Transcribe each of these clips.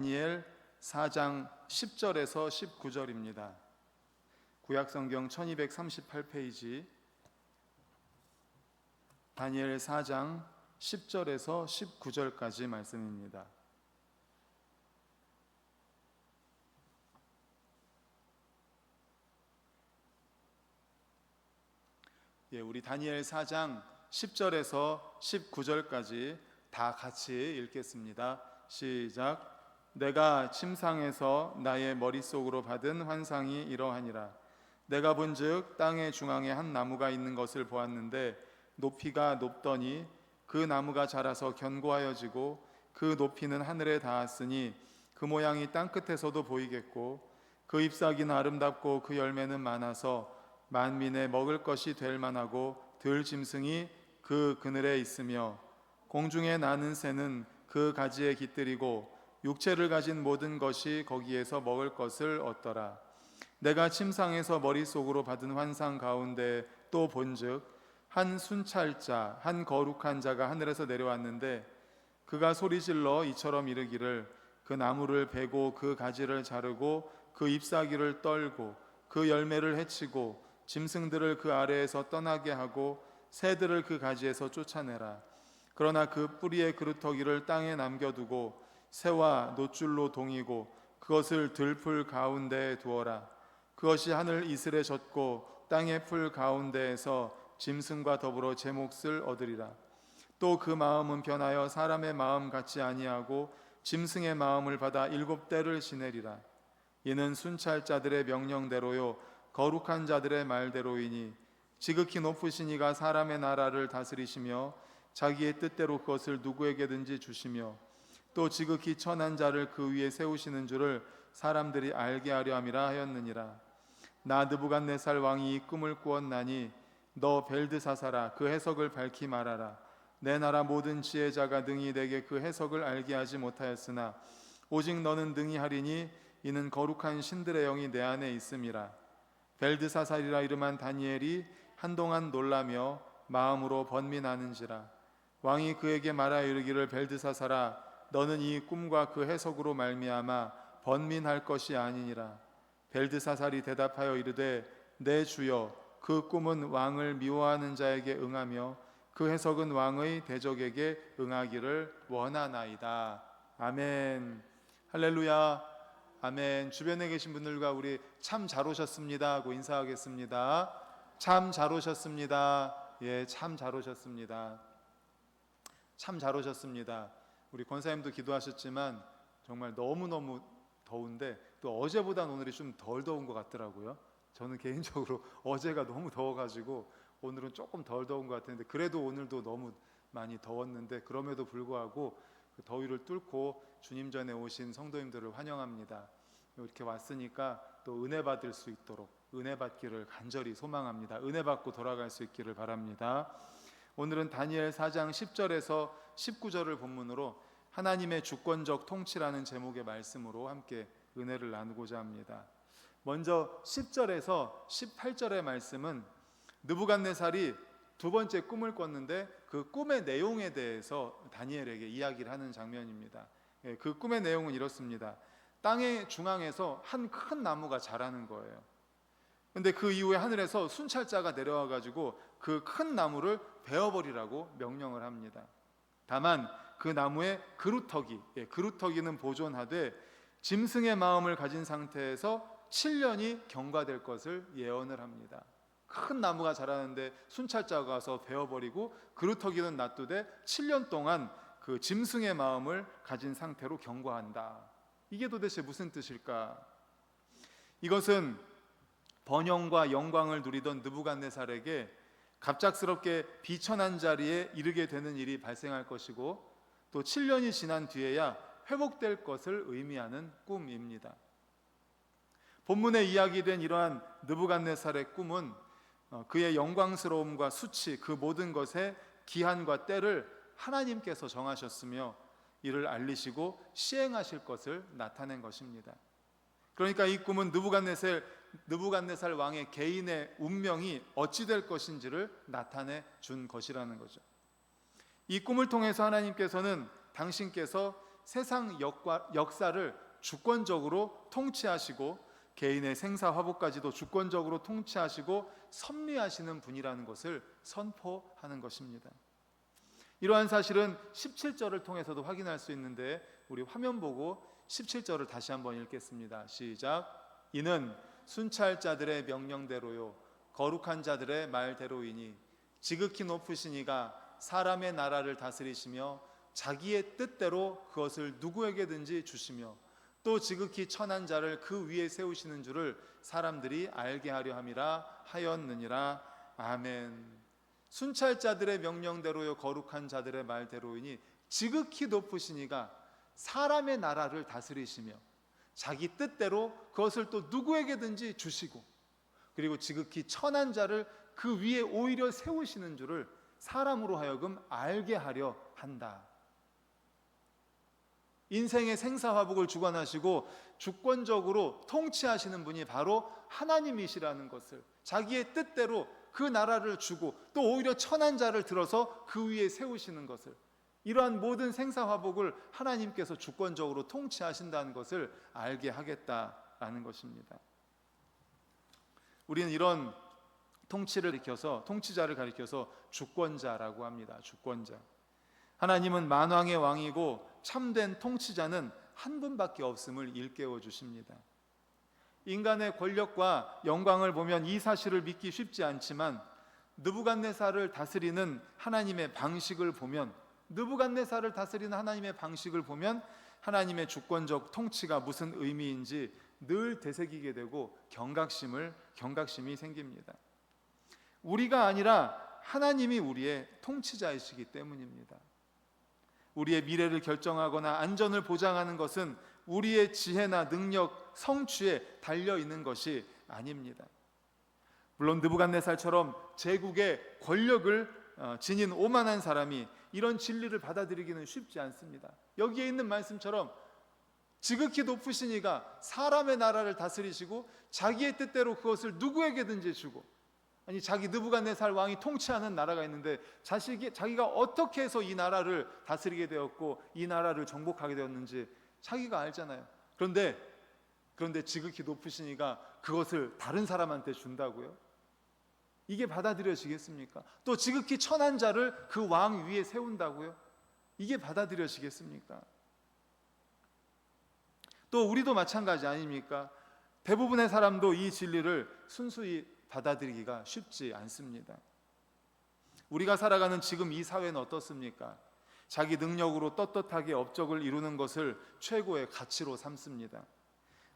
다니엘 4장 10절에서 19절입니다. 구약성경 1238페이지 다니엘 4장 10절에서 19절까지 말씀입니다. 우리 다니엘 4장 10절에서 19절까지 다 같이 읽겠습니다. 시작. 내가 침상에서 나의 머릿속으로 받은 환상이 이러하니라. 내가 본즉 땅의 중앙에 한 나무가 있는 것을 보았는데 높이가 높더니 그 나무가 자라서 견고하여지고 그 높이는 하늘에 닿았으니 그 모양이 땅끝에서도 보이겠고 그 잎사귀는 아름답고 그 열매는 많아서 만민의 먹을 것이 될 만하고 들 짐승이 그 그늘에 있으며 공중에 나는 새는 그 가지에 깃들이고 육체를 가진 모든 것이 거기에서 먹을 것을 얻더라. 내가 침상에서 머릿속으로 받은 환상 가운데 또 본즉 한 순찰자 한 거룩한 자가 하늘에서 내려왔는데 그가 소리질러 이처럼 이르기를 그 나무를 베고 그 가지를 자르고 그 잎사귀를 떨고 그 열매를 해치고 짐승들을 그 아래에서 떠나게 하고 새들을 그 가지에서 쫓아내라. 그러나 그 뿌리의 그루터기를 땅에 남겨두고 새와 노줄로 동이고 그것을 들풀 가운데에 두어라. 그것이 하늘 이슬에 젖고 땅의 풀 가운데에서 짐승과 더불어 제 몫을 얻으리라. 또 그 마음은 변하여 사람의 마음 같지 아니하고 짐승의 마음을 받아 7대를 지내리라. 이는 순찰자들의 명령대로요 거룩한 자들의 말대로이니 지극히 높으신 이가 사람의 나라를 다스리시며 자기의 뜻대로 그것을 누구에게든지 주시며 또 지극히 천한 자를 그 위에 세우시는 줄을 사람들이 알게 하려 함이라 하였느니라. 나 느부갓네살 왕이 이 꿈을 꾸었나니 너 벨드사사라 그 해석을 밝히 말하라. 내 나라 모든 지혜자가 능히 내게 그 해석을 알게 하지 못하였으나 오직 너는 능히 하리니 이는 거룩한 신들의 영이 내 안에 있음이라. 벨드사살이라 이름한 다니엘이 한동안 놀라며 마음으로 번민하는지라. 왕이 그에게 말하여 이르기를 벨드사살아 너는 이 꿈과 그 해석으로 말미암아 번민할 것이 아니니라. 벨드사살이 대답하여 이르되 내 주여 그 꿈은 왕을 미워하는 자에게 응하며 그 해석은 왕의 대적에게 응하기를 원하나이다. 아멘. 할렐루야. 아멘. 주변에 계신 분들과 우리 참 잘 오셨습니다 하고 인사하겠습니다. 참 잘 오셨습니다. 예, 참 잘 오셨습니다. 참 잘 오셨습니다. 우리 권사님도 기도하셨지만 정말 너무너무 더운데 또 어제보다는 오늘이 좀 덜 더운 것 같더라고요. 저는 개인적으로 어제가 너무 더워가지고 오늘은 조금 덜 더운 것 같은데 그래도 오늘도 너무 많이 더웠는데 그럼에도 불구하고 그 더위를 뚫고 주님 전에 오신 성도님들을 환영합니다. 이렇게 왔으니까 또 은혜 받을 수 있도록 은혜 받기를 간절히 소망합니다. 은혜 받고 돌아갈 수 있기를 바랍니다. 오늘은 다니엘 4장 10절에서 19절을 본문으로 하나님의 주권적 통치라는 제목의 말씀으로 함께 은혜를 나누고자 합니다. 먼저 10절에서 18절의 말씀은 느부갓네살이 두 번째 꿈을 꿨는데 그 꿈의 내용에 대해서 다니엘에게 이야기를 하는 장면입니다. 그 꿈의 내용은 이렇습니다. 땅의 중앙에서 한 큰 나무가 자라는 거예요. 근데 그 이후에 하늘에서 순찰자가 내려와 가지고 그 큰 나무를 베어버리라고 명령을 합니다. 다만 그 나무의 그루터기는 보존하되 짐승의 마음을 가진 상태에서 7년이 경과될 것을 예언을 합니다. 큰 나무가 자라는데 순찰자가 와서 베어버리고 그루터기는 놔두되 7년 동안 그 짐승의 마음을 가진 상태로 경과한다. 이게 도대체 무슨 뜻일까? 이것은 번영과 영광을 누리던 느부갓네살에게 갑작스럽게 비천한 자리에 이르게 되는 일이 발생할 것이고 또 7년이 지난 뒤에야 회복될 것을 의미하는 꿈입니다. 본문에 이야기된 이러한 느부갓네살의 꿈은 그의 영광스러움과 수치 그 모든 것의 기한과 때를 하나님께서 정하셨으며 이를 알리시고 시행하실 것을 나타낸 것입니다. 그러니까 이 꿈은 느부갓네살 왕의 개인의 운명이 어찌 될 것인지를 나타내 준 것이라는 거죠. 이 꿈을 통해서 하나님께서는 당신께서 세상 역사를 주권적으로 통치하시고 개인의 생사 화복까지도 주권적으로 통치하시고 섭리하시는 분이라는 것을 선포하는 것입니다. 이러한 사실은 17절을 통해서도 확인할 수 있는데 우리 화면 보고 17절을 다시 한번 읽겠습니다. 시작. 이는 순찰자들의 명령대로요 거룩한 자들의 말대로이니 지극히 높으신 이가 사람의 나라를 다스리시며 자기의 뜻대로 그것을 누구에게든지 주시며 또 지극히 천한 자를 그 위에 세우시는 줄을 사람들이 알게 하려 함이라 하였느니라. 아멘. 순찰자들의 명령대로요 거룩한 자들의 말대로이니 지극히 높으신 이가 사람의 나라를 다스리시며 자기 뜻대로 그것을 또 누구에게든지 주시고 그리고 지극히 천한 자를 그 위에 오히려 세우시는 줄을 사람으로 하여금 알게 하려 한다. 인생의 생사화복을 주관하시고 주권적으로 통치하시는 분이 바로 하나님이시라는 것을, 자기의 뜻대로 그 나라를 주고 또 오히려 천한 자를 들어서 그 위에 세우시는 것을, 이러한 모든 생사화복을 하나님께서 주권적으로 통치하신다는 것을 알게 하겠다라는 것입니다. 우리는 이런 통치자를 가리켜서 주권자라고 합니다. 주권자. 하나님은 만왕의 왕이고 참된 통치자는 한 분밖에 없음을 일깨워 주십니다. 인간의 권력과 영광을 보면 이 사실을 믿기 쉽지 않지만 느부갓네살을 다스리는 하나님의 방식을 보면 하나님의 주권적 통치가 무슨 의미인지 늘 되새기게 되고 경각심이 생깁니다. 우리가 아니라 하나님이 우리의 통치자이시기 때문입니다. 우리의 미래를 결정하거나 안전을 보장하는 것은 우리의 지혜나 능력, 성취에 달려 있는 것이 아닙니다. 물론 느부갓네살처럼 제국의 권력을 지닌 오만한 사람이 이런 진리를 받아들이기는 쉽지 않습니다. 여기에 있는 말씀처럼 지극히 높으신 이가 사람의 나라를 다스리시고 자기의 뜻대로 그것을 누구에게든지 주고, 아니 자기 느부갓네살 왕이 통치하는 나라가 있는데 자기가 어떻게 해서 이 나라를 다스리게 되었고 이 나라를 정복하게 되었는지 자기가 알잖아요. 그런데 지극히 높으신 이가 그것을 다른 사람한테 준다고요? 이게 받아들여지겠습니까? 또 지극히 천한 자를 그 왕 위에 세운다고요? 이게 받아들여지겠습니까? 또 우리도 마찬가지 아닙니까? 대부분의 사람도 이 진리를 순수히 받아들이기가 쉽지 않습니다. 우리가 살아가는 지금 이 사회는 어떻습니까? 자기 능력으로 떳떳하게 업적을 이루는 것을 최고의 가치로 삼습니다.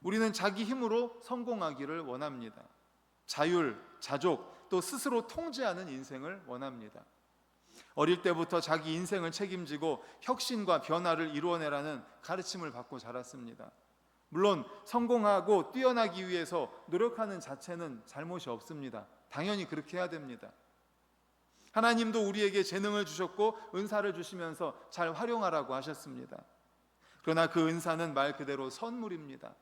우리는 자기 힘으로 성공하기를 원합니다. 자율, 자족, 또 스스로 통제하는 인생을 원합니다. 어릴 때부터 자기 인생을 책임지고 혁신과 변화를 이루어내라는 가르침을 받고 자랐습니다. 물론 성공하고 뛰어나기 위해서 노력하는 자체는 잘못이 없습니다. 당연히 그렇게 해야 됩니다. 하나님도 우리에게 재능을 주셨고 은사를 주시면서 잘 활용하라고 하셨습니다. 그러나 그 은사는 말 그대로 선물입니다.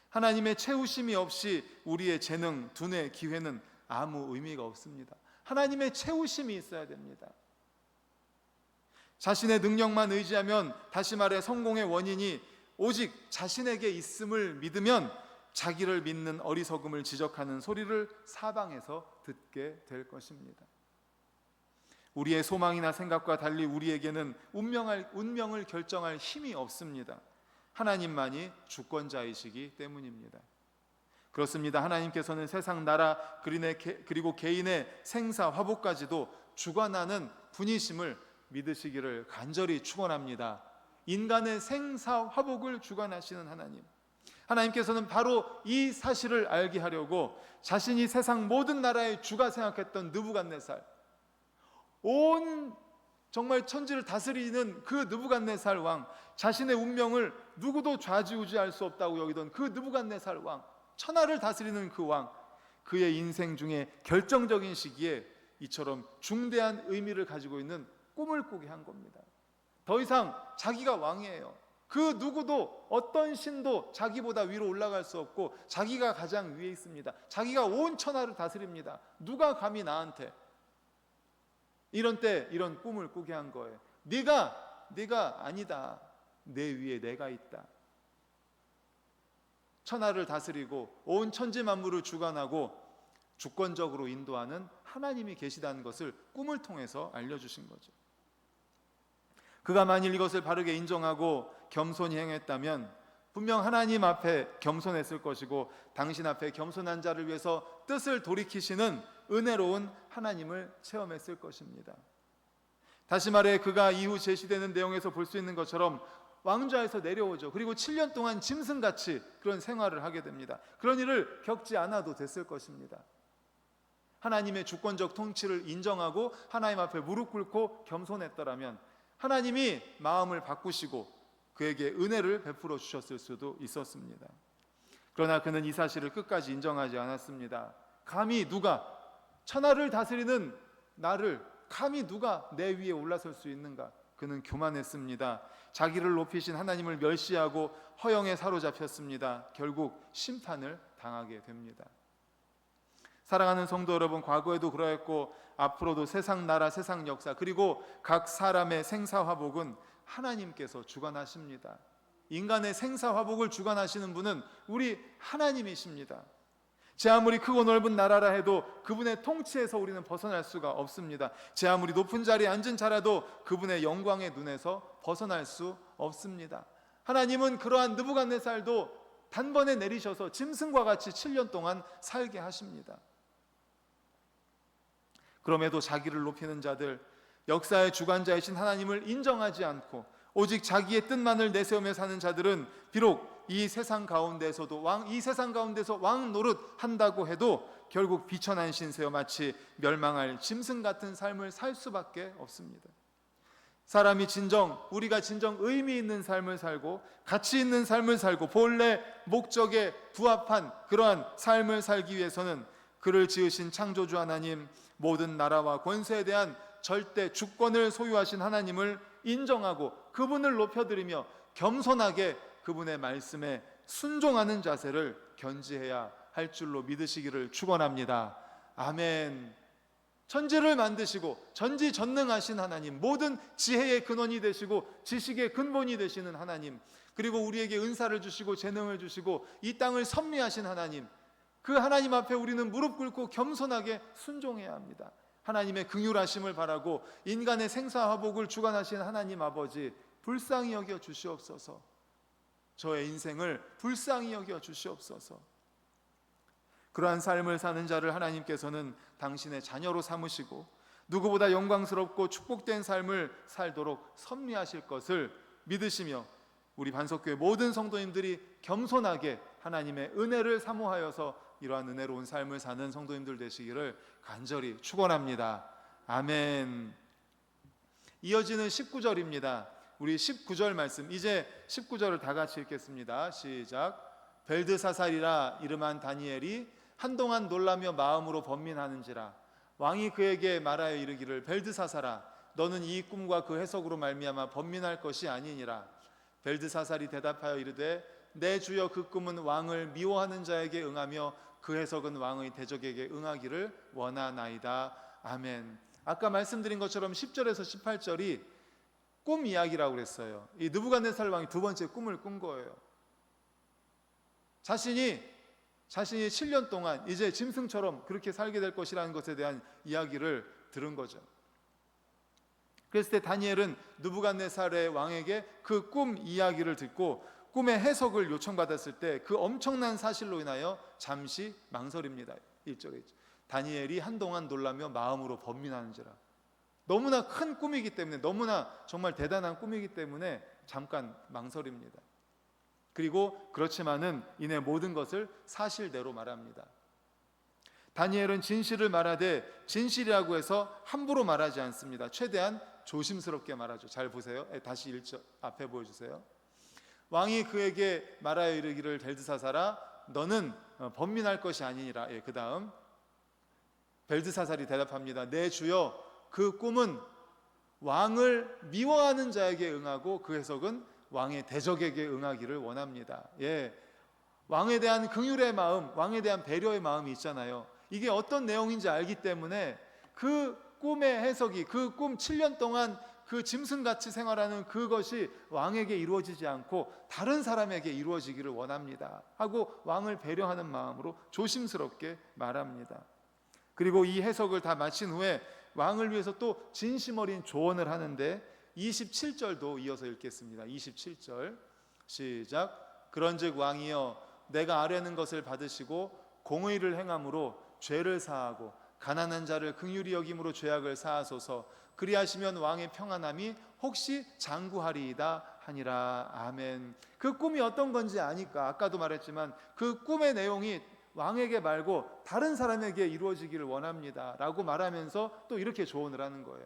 하나님의 채우심이 없이 우리의 재능, 두뇌, 기회는 아무 의미가 없습니다. 하나님의 채우심이 있어야 됩니다. 자신의 능력만 의지하면, 다시 말해 성공의 원인이 오직 자신에게 있음을 믿으면 자기를 믿는 어리석음을 지적하는 소리를 사방에서 듣게 될 것입니다. 우리의 소망이나 생각과 달리 우리에게는 운명을 결정할 힘이 없습니다. 하나님만이 주권자이시기 때문입니다. 그렇습니다. 하나님께서는 세상, 나라, 그리고 개인의 생사, 화복까지도 주관하는 분이심을 믿으시기를 간절히 축원합니다. 인간의 생사, 화복을 주관하시는 하나님께서는 바로 이 사실을 알게 하려고 자신이 세상 모든 나라의 주가 생각했던 느부갓네살, 온 정말 천지를 다스리는 그 느부갓네살 왕, 자신의 운명을 누구도 좌지우지할 수 없다고 여기던 그 느부갓네살 왕, 천하를 다스리는 그 왕, 그의 인생 중에 결정적인 시기에 이처럼 중대한 의미를 가지고 있는 꿈을 꾸게 한 겁니다. 더 이상 자기가 왕이에요. 그 누구도, 어떤 신도 자기보다 위로 올라갈 수 없고 자기가 가장 위에 있습니다. 자기가 온 천하를 다스립니다. 누가 감히 나한테 이런 때 이런 꿈을 꾸게 한 거예요. 네가 아니다. 내 위에 내가 있다. 천하를 다스리고 온 천지 만물을 주관하고 주권적으로 인도하는 하나님이 계시다는 것을 꿈을 통해서 알려주신 거죠. 그가 만일 이것을 바르게 인정하고 겸손히 행했다면 분명 하나님 앞에 겸손했을 것이고 당신 앞에 겸손한 자를 위해서 뜻을 돌이키시는 은혜로운 하나님을 체험했을 것입니다. 다시 말해 그가 이후 제시되는 내용에서 볼 수 있는 것처럼 왕좌에서 내려오죠. 그리고 7년 동안 짐승같이 그런 생활을 하게 됩니다. 그런 일을 겪지 않아도 됐을 것입니다. 하나님의 주권적 통치를 인정하고 하나님 앞에 무릎 꿇고 겸손했더라면 하나님이 마음을 바꾸시고 그에게 은혜를 베풀어 주셨을 수도 있었습니다. 그러나 그는 이 사실을 끝까지 인정하지 않았습니다. 감히 누가, 천하를 다스리는 나를 감히 누가 내 위에 올라설 수 있는가? 그는 교만했습니다. 자기를 높이신 하나님을 멸시하고 허영에 사로잡혔습니다. 결국 심판을 당하게 됩니다. 사랑하는 성도 여러분, 과거에도 그러했고 앞으로도 세상 나라, 세상 역사, 그리고 각 사람의 생사화복은 하나님께서 주관하십니다. 인간의 생사화복을 주관하시는 분은 우리 하나님이십니다. 제 아무리 크고 넓은 나라라 해도 그분의 통치에서 우리는 벗어날 수가 없습니다. 제 아무리 높은 자리에 앉은 자라도 그분의 영광의 눈에서 벗어날 수 없습니다. 하나님은 그러한 느부갓네살도 단번에 내리셔서 짐승과 같이 7년 동안 살게 하십니다. 그럼에도 자기를 높이는 자들, 역사의 주관자이신 하나님을 인정하지 않고 오직 자기의 뜻만을 내세우며 사는 자들은 비록 이 세상 가운데서 왕 노릇 한다고 해도 결국 비천한 신세여 마치 멸망할 짐승 같은 삶을 살 수밖에 없습니다. 사람이 우리가 진정 의미 있는 삶을 살고 가치 있는 삶을 살고 본래 목적에 부합한 그러한 삶을 살기 위해서는 그를 지으신 창조주 하나님, 모든 나라와 권세에 대한 절대 주권을 소유하신 하나님을 인정하고 그분을 높여드리며 겸손하게 그분의 말씀에 순종하는 자세를 견지해야 할 줄로 믿으시기를 축원합니다. 아멘. 천지를 만드시고 전지전능하신 하나님, 모든 지혜의 근원이 되시고 지식의 근본이 되시는 하나님, 그리고 우리에게 은사를 주시고 재능을 주시고 이 땅을 섭리하신 하나님, 그 하나님 앞에 우리는 무릎 꿇고 겸손하게 순종해야 합니다. 하나님의 긍휼하심을 바라고 인간의 생사화복을 주관하신 하나님 아버지, 불쌍히 여겨 주시옵소서. 저의 인생을 불쌍히 여겨 주시옵소서. 그러한 삶을 사는 자를 하나님께서는 당신의 자녀로 삼으시고 누구보다 영광스럽고 축복된 삶을 살도록 섭리하실 것을 믿으시며 우리 반석교회 모든 성도님들이 겸손하게 하나님의 은혜를 사모하여서 이러한 은혜로운 삶을 사는 성도님들 되시기를 간절히 축원합니다. 아멘. 이어지는 19절입니다. 우리 19절 말씀, 이제 19절을 다 같이 읽겠습니다. 시작. 벨드사살이라 이름한 다니엘이 한동안 놀라며 마음으로 번민하는지라 왕이 그에게 말하여 이르기를 벨드사살아 너는 이 꿈과 그 해석으로 말미암아 번민할 것이 아니니라. 벨드사살이 대답하여 이르되 내 주여 그 꿈은 왕을 미워하는 자에게 응하며 그 해석은 왕의 대적에게 응하기를 원하나이다. 아멘. 아까 말씀드린 것처럼 10절에서 18절이 꿈 이야기라고 그랬어요. 이 느부갓네살 왕이 두 번째 꿈을 꾼 거예요. 자신이 7년 동안 이제 짐승처럼 그렇게 살게 될 것이라는 것에 대한 이야기를 들은 거죠. 그랬을 때 다니엘은 느부갓네살의 왕에게 그 꿈 이야기를 듣고 꿈의 해석을 요청받았을 때 그 엄청난 사실로 인하여 잠시 망설입니다. 1절에 다니엘이 한동안 놀라며 마음으로 번민하는지라. 너무나 큰 꿈이기 때문에, 너무나 정말 대단한 꿈이기 때문에 잠깐 망설입니다. 그리고 그렇지만은 이내 모든 것을 사실대로 말합니다. 다니엘은 진실을 말하되 진실이라고 해서 함부로 말하지 않습니다. 최대한 조심스럽게 말하죠. 잘 보세요. 다시 1절 앞에 보여주세요. 왕이 그에게 말하여 이르기를 벨드사살아 너는 번민할 것이 아니니라. 그 다음 벨드사살이 대답합니다. 내 주여 그 꿈은 왕을 미워하는 자에게 응하고 그 해석은 왕의 대적에게 응하기를 원합니다. 왕에 대한 긍휼의 마음, 왕에 대한 배려의 마음이 있잖아요. 이게 어떤 내용인지 알기 때문에 그 꿈의 해석이, 그 꿈 7년 동안 그 짐승같이 생활하는 그것이 왕에게 이루어지지 않고 다른 사람에게 이루어지기를 원합니다 하고 왕을 배려하는 마음으로 조심스럽게 말합니다. 그리고 이 해석을 다 마친 후에 왕을 위해서 또 진심 어린 조언을 하는데 27절도 이어서 읽겠습니다. 27절 시작. 그런즉 왕이여 내가 아뢰는 것을 받으시고 공의를 행함으로 죄를 사하고 가난한 자를 긍휼히 여김으로 죄악을 사하소서. 그리하시면 왕의 평안함이 혹시 장구하리이다 하니라. 아멘. 그 꿈이 어떤 건지 아니까 아까도 말했지만 그 꿈의 내용이 왕에게 말고 다른 사람에게 이루어지기를 원합니다 라고 말하면서 또 이렇게 조언을 하는 거예요.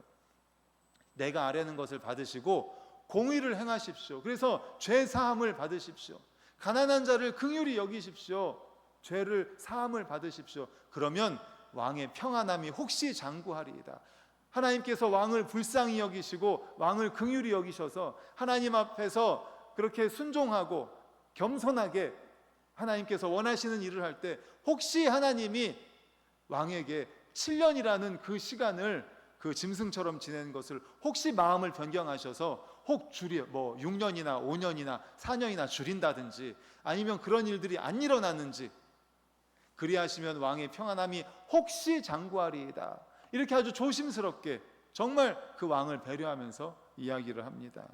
내가 아뢰는 것을 받으시고 공의를 행하십시오. 그래서 죄 사함을 받으십시오. 가난한 자를 긍휼히 여기십시오. 죄를 사함을 받으십시오. 그러면 왕의 평안함이 혹시 장구하리이다. 하나님께서 왕을 불쌍히 여기시고 왕을 긍휼히 여기셔서 하나님 앞에서 그렇게 순종하고 겸손하게 하나님께서 원하시는 일을 할 때 혹시 하나님이 왕에게 7년이라는 그 시간을 그 짐승처럼 지내는 것을 혹시 마음을 변경하셔서 혹 줄여 6년이나 5년이나 4년이나 줄인다든지 아니면 그런 일들이 안 일어나는지 그리하시면 왕의 평안함이 혹시 장구하리이다. 이렇게 아주 조심스럽게 정말 그 왕을 배려하면서 이야기를 합니다.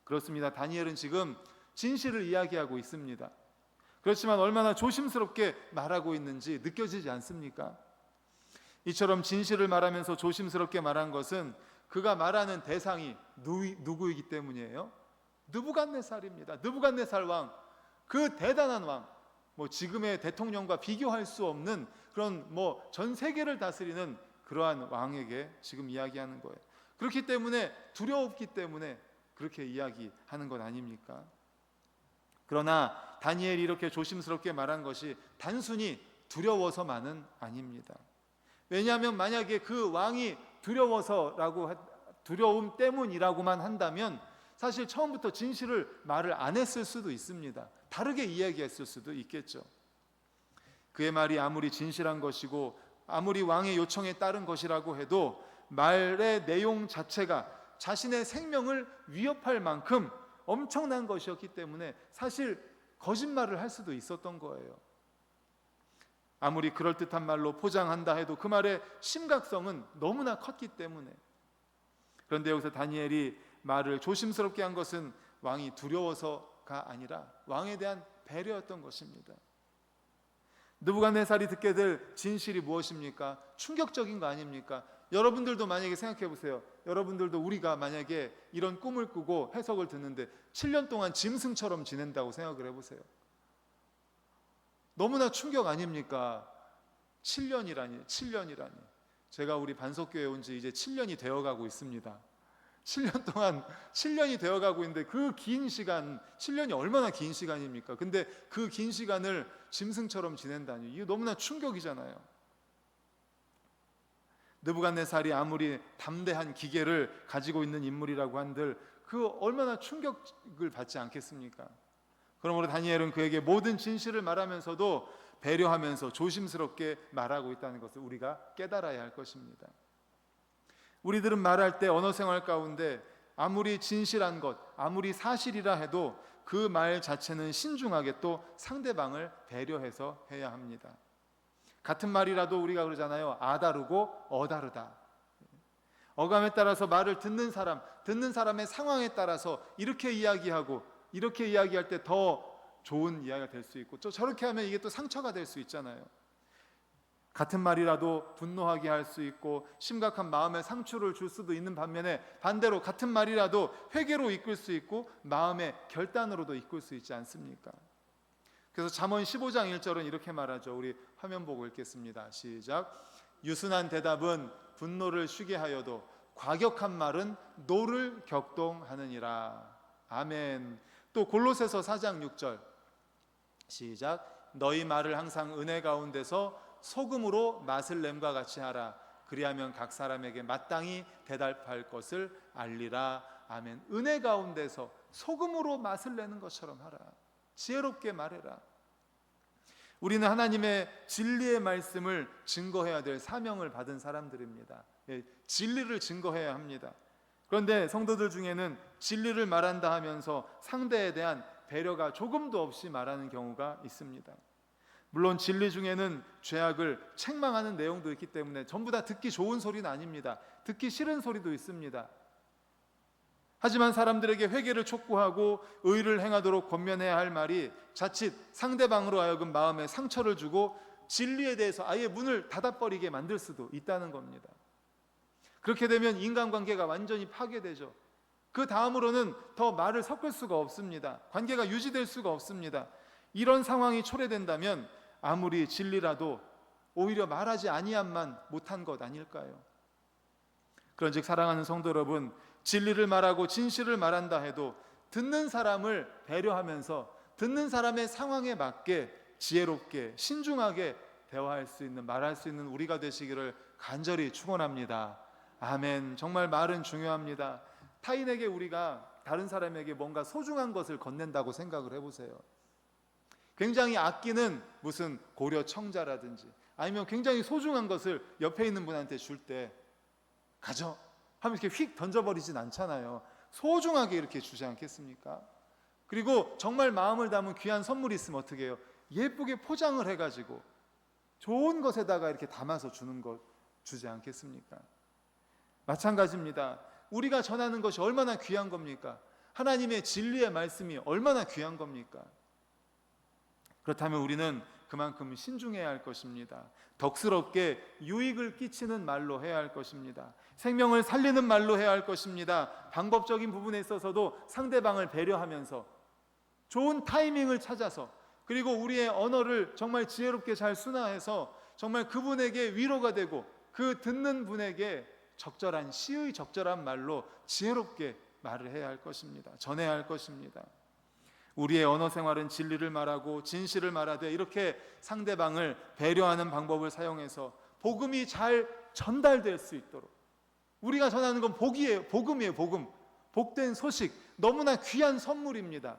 그렇습니다. 다니엘은 지금 진실을 이야기하고 있습니다. 그렇지만 얼마나 조심스럽게 말하고 있는지 느껴지지 않습니까? 이처럼 진실을 말하면서 조심스럽게 말한 것은 그가 말하는 대상이 누구이기 때문이에요? 느부갓네살입니다. 느부갓네살 왕, 그 대단한 왕, 지금의 대통령과 비교할 수 없는 그런 전 세계를 다스리는 그러한 왕에게 지금 이야기하는 거예요. 그렇기 때문에 두려웠기 때문에 그렇게 이야기하는 것 아닙니까? 그러나 다니엘이 이렇게 조심스럽게 말한 것이 단순히 두려워서만은 아닙니다. 왜냐하면 만약에 그 왕이 두려움 때문이라고만 한다면 사실 처음부터 진실을 말을 안 했을 수도 있습니다. 다르게 이야기했을 수도 있겠죠. 그의 말이 아무리 진실한 것이고 아무리 왕의 요청에 따른 것이라고 해도 말의 내용 자체가 자신의 생명을 위협할 만큼 엄청난 것이었기 때문에 사실 거짓말을 할 수도 있었던 거예요. 아무리 그럴듯한 말로 포장한다 해도 그 말의 심각성은 너무나 컸기 때문에. 그런데 여기서 다니엘이 말을 조심스럽게 한 것은 왕이 두려워서가 아니라 왕에 대한 배려였던 것입니다. 느부갓네살이 듣게 될 진실이 무엇입니까? 충격적인 거 아닙니까? 여러분들도 만약에 생각해 보세요. 여러분들도 우리가 만약에 이런 꿈을 꾸고 해석을 듣는데 7년 동안 짐승처럼 지낸다고 생각을 해보세요. 너무나 충격 아닙니까? 7년이라니. 제가 우리 반석교회 온 지 이제 7년이 되어가고 있습니다. 7년이 되어가고 있는데 그 긴 시간, 7년이 얼마나 긴 시간입니까? 근데 그 긴 시간을 짐승처럼 지낸다니, 이거 너무나 충격이잖아요. 느부갓네살이 아무리 담대한 기계를 가지고 있는 인물이라고 한들 그 얼마나 충격을 받지 않겠습니까? 그러므로 다니엘은 그에게 모든 진실을 말하면서도 배려하면서 조심스럽게 말하고 있다는 것을 우리가 깨달아야 할 것입니다. 우리들은 말할 때 언어 생활 가운데 아무리 진실한 것, 아무리 사실이라 해도 그 말 자체는 신중하게 또 상대방을 배려해서 해야 합니다. 같은 말이라도 우리가 그러잖아요. 아다르고 어다르다. 어감에 따라서 말을 듣는 사람의 상황에 따라서 이렇게 이야기하고 이렇게 이야기할 때 더 좋은 이야기가 될 수 있고 또 저렇게 하면 이게 또 상처가 될 수 있잖아요. 같은 말이라도 분노하게 할 수 있고 심각한 마음의 상처를 줄 수도 있는 반면에 반대로 같은 말이라도 회개로 이끌 수 있고 마음의 결단으로도 이끌 수 있지 않습니까? 그래서 잠언 15장 1절은 이렇게 말하죠. 우리 화면 보고 읽겠습니다. 시작. 유순한 대답은 분노를 쉬게 하여도 과격한 말은 노를 격동하느니라. 아멘. 또 골로새서 4장 6절 시작. 너희 말을 항상 은혜 가운데서 소금으로 맛을 냄과 같이 하라. 그리하면 각 사람에게 마땅히 대답할 것을 알리라. 아멘. 은혜 가운데서 소금으로 맛을 내는 것처럼 하라. 지혜롭게 말해라. 우리는 하나님의 진리의 말씀을 증거해야 될 사명을 받은 사람들입니다. 진리를 증거해야 합니다. 그런데 성도들 중에는 진리를 말한다 하면서 상대에 대한 배려가 조금도 없이 말하는 경우가 있습니다. 물론 진리 중에는 죄악을 책망하는 내용도 있기 때문에 전부 다 듣기 좋은 소리는 아닙니다. 듣기 싫은 소리도 있습니다. 하지만 사람들에게 회개를 촉구하고 의를 행하도록 권면해야 할 말이 자칫 상대방으로 하여금 마음에 상처를 주고 진리에 대해서 아예 문을 닫아버리게 만들 수도 있다는 겁니다. 그렇게 되면 인간관계가 완전히 파괴되죠. 그 다음으로는 더 말을 섞을 수가 없습니다. 관계가 유지될 수가 없습니다. 이런 상황이 초래된다면 아무리 진리라도 오히려 말하지 아니함만 못한 것 아닐까요? 그런즉 사랑하는 성도 여러분, 진리를 말하고 진실을 말한다 해도 듣는 사람을 배려하면서 듣는 사람의 상황에 맞게 지혜롭게 신중하게 대화할 수 있는, 말할 수 있는 우리가 되시기를 간절히 축원합니다. 아멘. 정말 말은 중요합니다. 타인에게 우리가 다른 사람에게 뭔가 소중한 것을 건넨다고 생각을 해보세요. 굉장히 아끼는 무슨 고려 청자라든지 아니면 굉장히 소중한 것을 옆에 있는 분한테 줄 때 가져 하면 이렇게 휙 던져버리진 않잖아요. 소중하게 이렇게 주지 않겠습니까? 그리고 정말 마음을 담은 귀한 선물이 있으면 어떻게 해요? 예쁘게 포장을 해가지고 좋은 것에다가 이렇게 담아서 주는 것 주지 않겠습니까? 마찬가지입니다. 우리가 전하는 것이 얼마나 귀한 겁니까? 하나님의 진리의 말씀이 얼마나 귀한 겁니까? 그렇다면 우리는 그만큼 신중해야 할 것입니다. 덕스럽게 유익을 끼치는 말로 해야 할 것입니다. 생명을 살리는 말로 해야 할 것입니다. 방법적인 부분에 있어서도 상대방을 배려하면서 좋은 타이밍을 찾아서, 그리고 우리의 언어를 정말 지혜롭게 잘 순화해서 정말 그분에게 위로가 되고 그 듣는 분에게 적절한 시의 적절한 말로 지혜롭게 말을 해야 할 것입니다. 전해야 할 것입니다. 우리의 언어 생활은 진리를 말하고 진실을 말하되 이렇게 상대방을 배려하는 방법을 사용해서 복음이 잘 전달될 수 있도록, 우리가 전하는 건 복이에요. 복음이에요. 복음. 복된 소식, 너무나 귀한 선물입니다.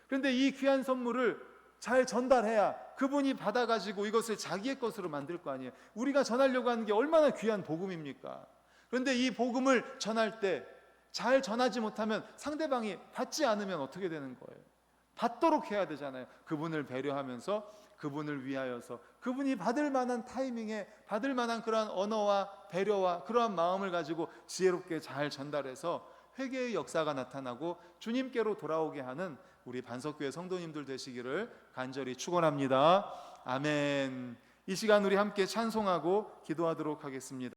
그런데 이 귀한 선물을 잘 전달해야 그분이 받아가지고 이것을 자기의 것으로 만들 거 아니에요. 우리가 전하려고 하는 게 얼마나 귀한 복음입니까? 그런데 이 복음을 전할 때 잘 전하지 못하면 상대방이 받지 않으면 어떻게 되는 거예요? 받도록 해야 되잖아요. 그분을 배려하면서 그분을 위하여서 그분이 받을 만한 타이밍에 받을 만한 그러한 언어와 배려와 그러한 마음을 가지고 지혜롭게 잘 전달해서 회개의 역사가 나타나고 주님께로 돌아오게 하는 우리 반석교회 성도님들 되시기를 간절히 축원합니다. 아멘. 이 시간 우리 함께 찬송하고 기도하도록 하겠습니다.